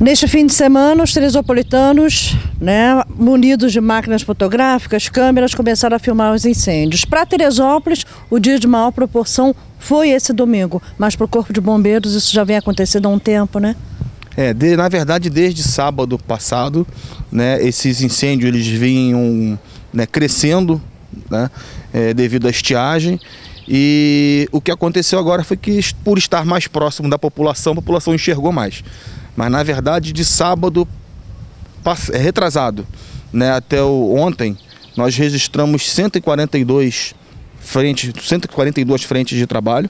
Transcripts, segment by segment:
Neste fim de semana, os teresopolitanos, munidos de máquinas fotográficas, câmeras, começaram a filmar os incêndios. Para Teresópolis, o dia de maior proporção foi esse domingo, mas para o Corpo de Bombeiros isso já vem acontecendo há um tempo, né? Na verdade, desde sábado passado, esses incêndios eles vinham crescendo, devido à estiagem. E o que aconteceu agora foi que, por estar mais próximo da população, a população enxergou mais. Mas, na verdade, de sábado retrasado, até ontem, nós registramos 142 frentes de trabalho,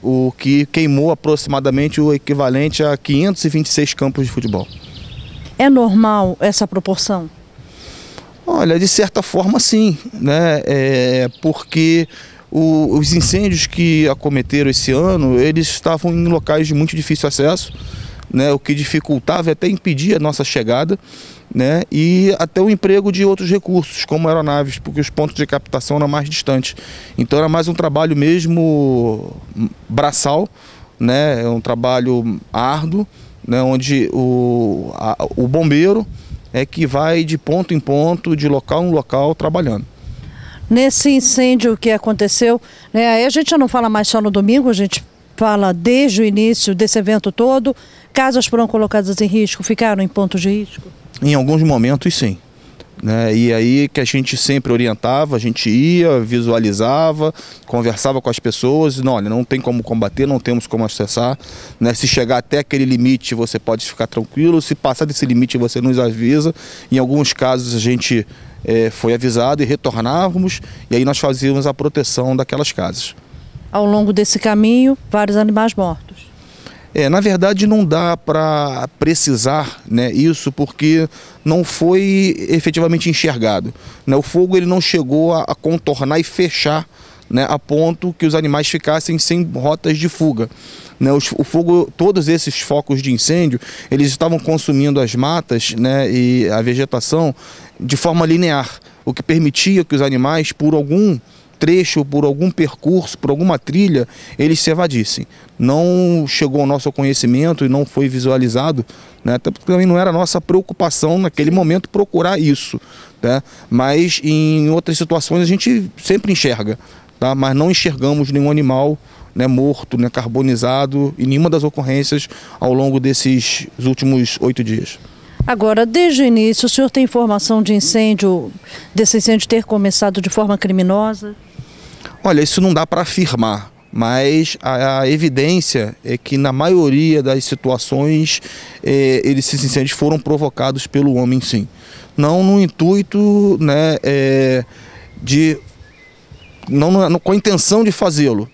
o que queimou aproximadamente o equivalente a 526 campos de futebol. É normal essa proporção? Olha, de certa forma sim, porque os incêndios que acometeram esse ano, eles estavam em locais de muito difícil acesso, o que dificultava e até impedia a nossa chegada, e até o emprego de outros recursos, como aeronaves, porque os pontos de captação eram mais distantes. Então era mais um trabalho mesmo braçal, um trabalho árduo, onde o bombeiro é que vai de ponto em ponto, de local em local, trabalhando. Nesse incêndio que aconteceu, aí a gente já não fala mais só no domingo, a gente fala desde o início desse evento todo. Casas foram colocadas em risco, ficaram em pontos de risco? Em alguns momentos, sim. E aí que a gente sempre orientava, a gente ia, visualizava, conversava com as pessoas, olha, não tem como combater, não temos como acessar, se chegar até aquele limite você pode ficar tranquilo, se passar desse limite você nos avisa. Em alguns casos a gente foi avisado e retornávamos, e aí nós fazíamos a proteção daquelas casas. Ao longo desse caminho, vários animais mortos. Na verdade não dá para precisar isso, porque não foi efetivamente enxergado. O fogo ele não chegou a contornar e fechar a ponto que os animais ficassem sem rotas de fuga. O fogo, todos esses focos de incêndio, eles estavam consumindo as matas e a vegetação de forma linear, o que permitia que os animais, por algum trecho, por algum percurso, por alguma trilha, eles se evadissem. Não chegou ao nosso conhecimento e não foi visualizado, até porque também não era a nossa preocupação naquele momento procurar isso, mas em outras situações a gente sempre enxerga, mas não enxergamos nenhum animal morto, carbonizado em nenhuma das ocorrências ao longo desses últimos 8 dias. Agora, desde o início, o senhor tem informação desse incêndio ter começado de forma criminosa? Olha, isso não dá para afirmar, mas a evidência é que na maioria das situações esses incêndios foram provocados pelo homem, sim. Não no intuito com a intenção de fazê-lo,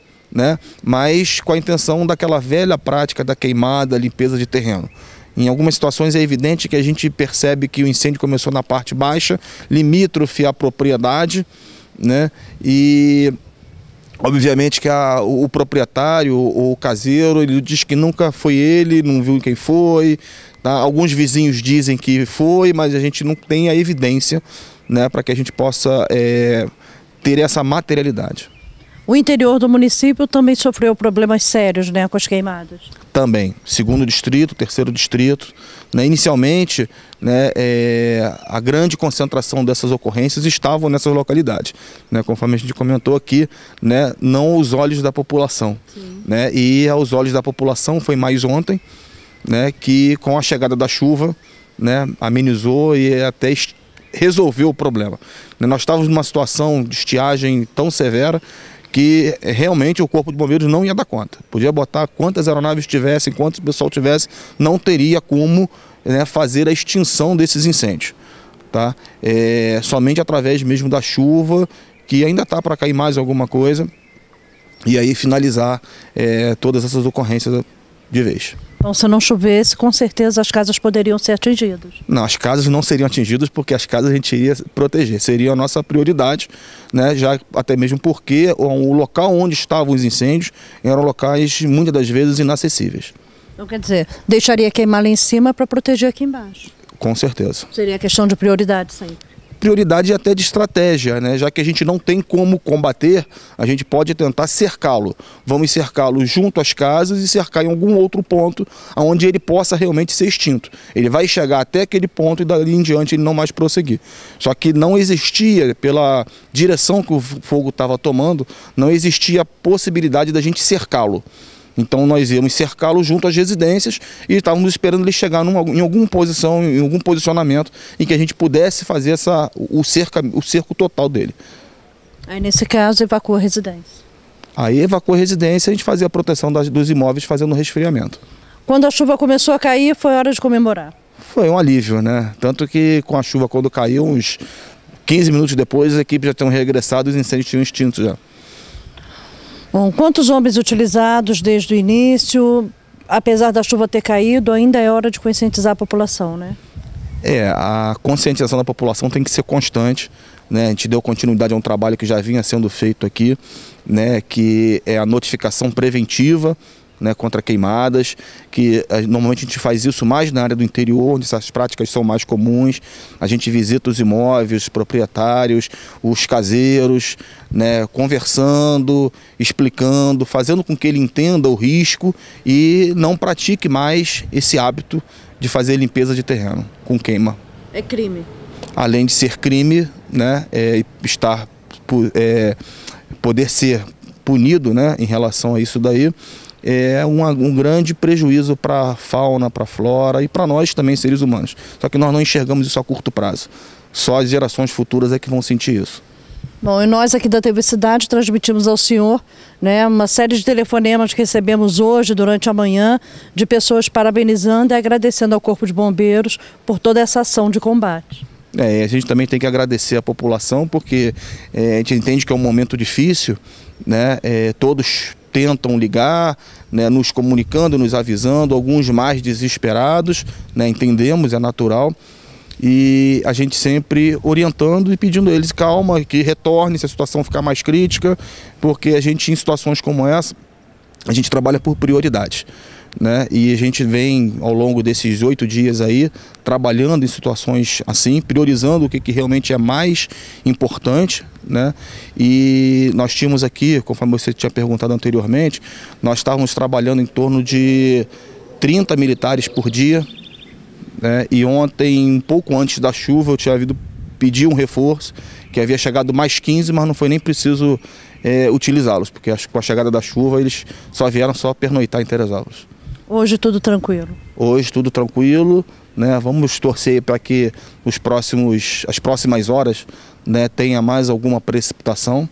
mas com a intenção daquela velha prática da queimada, limpeza de terreno. Em algumas situações é evidente que a gente percebe que o incêndio começou na parte baixa, limítrofe à propriedade, e obviamente que o proprietário, o caseiro, ele diz que nunca foi ele, não viu quem foi, Alguns vizinhos dizem que foi, mas a gente não tem a evidência, para que a gente possa ter essa materialidade. O interior do município também sofreu problemas sérios, com as queimadas? Também. Segundo distrito, terceiro distrito. Inicialmente, a grande concentração dessas ocorrências estavam nessas localidades. Conforme a gente comentou aqui, não aos olhos da população. E aos olhos da população foi mais ontem, que com a chegada da chuva, amenizou e até resolveu o problema. Nós estávamos numa situação de estiagem tão severa que realmente o Corpo de Bombeiros não ia dar conta. Podia botar quantas aeronaves tivessem, quanto pessoal tivesse, não teria como fazer a extinção desses incêndios. Somente através mesmo da chuva, que ainda está para cair mais alguma coisa, e aí finalizar todas essas ocorrências de vez. Então, se não chovesse, com certeza as casas poderiam ser atingidas. Não, as casas não seriam atingidas porque as casas a gente iria proteger. Seria a nossa prioridade, já até mesmo porque o local onde estavam os incêndios eram locais, muitas das vezes, inacessíveis. Então, quer dizer, deixaria queimar lá em cima para proteger aqui embaixo? Com certeza. Seria questão de prioridade sempre? prioridade até de estratégia, né? Já que a gente não tem como combater, a gente pode tentar cercá-lo. Vamos cercá-lo junto às casas e cercar em algum outro ponto onde ele possa realmente ser extinto. Ele vai chegar até aquele ponto e dali em diante ele não mais prosseguir. Só que não existia, pela direção que o fogo estava tomando, não existia a possibilidade da gente cercá-lo. Então nós íamos cercá-lo junto às residências e estávamos esperando ele chegar em alguma posição, em algum posicionamento em que a gente pudesse fazer o cerco total dele. Aí nesse caso evacua a residência. Aí evacua a residência e a gente fazia a proteção dos imóveis fazendo o resfriamento. Quando a chuva começou a cair, foi hora de comemorar. Foi um alívio, né? Tanto que com a chuva quando caiu, uns 15 minutos depois, as equipes já tinham regressado e os incêndios tinham extinto já. Bom, quantos homens utilizados desde o início? Apesar da chuva ter caído, ainda é hora de conscientizar a população, né? A conscientização da população tem que ser constante, né? A gente deu continuidade a um trabalho que já vinha sendo feito aqui, né? Que é a notificação preventiva, né, contra queimadas, que normalmente a gente faz isso mais na área do interior, onde essas práticas são mais comuns. A gente visita os imóveis, os proprietários, os caseiros, né, conversando, explicando, fazendo com que ele entenda o risco e não pratique mais esse hábito de fazer limpeza de terreno com queima. É crime. Além de ser crime, né, poder ser punido, né, em relação a isso daí, é um grande prejuízo para a fauna, para a flora e para nós também, seres humanos. Só que nós não enxergamos isso a curto prazo. Só as gerações futuras é que vão sentir isso. Bom, e nós aqui da TV Cidade transmitimos ao senhor, né, uma série de telefonemas que recebemos hoje, durante a manhã, de pessoas parabenizando e agradecendo ao Corpo de Bombeiros por toda essa ação de combate. A gente também tem que agradecer a população, porque a gente entende que é um momento difícil, né? Todos tentam ligar, né, nos comunicando, nos avisando, alguns mais desesperados, né, entendemos, é natural, e a gente sempre orientando e pedindo a eles calma, que retorne se a situação ficar mais crítica, porque a gente, em situações como essa, a gente trabalha por prioridades, né? E a gente vem ao longo desses 8 dias aí trabalhando em situações assim, priorizando o que realmente é mais importante, né? E nós tínhamos aqui, conforme você tinha perguntado anteriormente, nós estávamos trabalhando em torno de 30 militares por dia, né? E ontem, um pouco antes da chuva, eu tinha havido pedir um reforço, que havia chegado mais 15, mas não foi nem preciso utilizá-los, porque com a chegada da chuva eles só vieram pernoitar em Teresópolis. Hoje tudo tranquilo? Hoje tudo tranquilo, né? Vamos torcer para que as próximas horas, né, tenha mais alguma precipitação,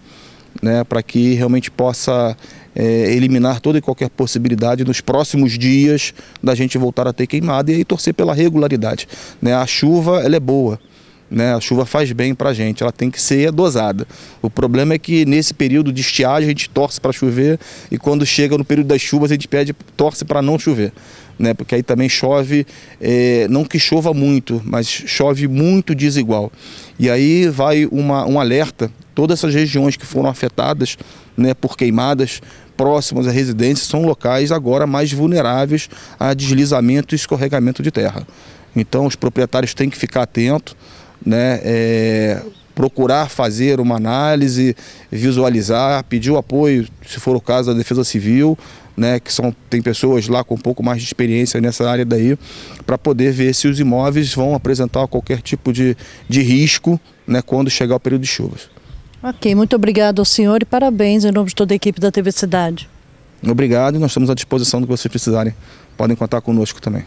né, para que realmente possa eliminar toda e qualquer possibilidade nos próximos dias da gente voltar a ter queimada e aí torcer pela regularidade, né? A chuva, ela é boa, né? A chuva faz bem para a gente, ela tem que ser dosada. O problema é que nesse período de estiagem a gente torce para chover e quando chega no período das chuvas a gente torce para não chover, né? Porque aí também chove, não que chova muito, mas chove muito desigual. E aí vai um alerta, todas essas regiões que foram afetadas, né, por queimadas próximas à residência são locais agora mais vulneráveis a deslizamento e escorregamento de terra. Então os proprietários têm que ficar atentos, né, procurar fazer uma análise, visualizar, pedir o apoio, se for o caso, da Defesa Civil, né, que tem pessoas lá com um pouco mais de experiência nessa área daí, para poder ver se os imóveis vão apresentar qualquer tipo de risco, né, quando chegar o período de chuvas. Ok, muito obrigado ao senhor e parabéns em nome de toda a equipe da TV Cidade. Obrigado e nós estamos à disposição do que vocês precisarem. Podem contar conosco também.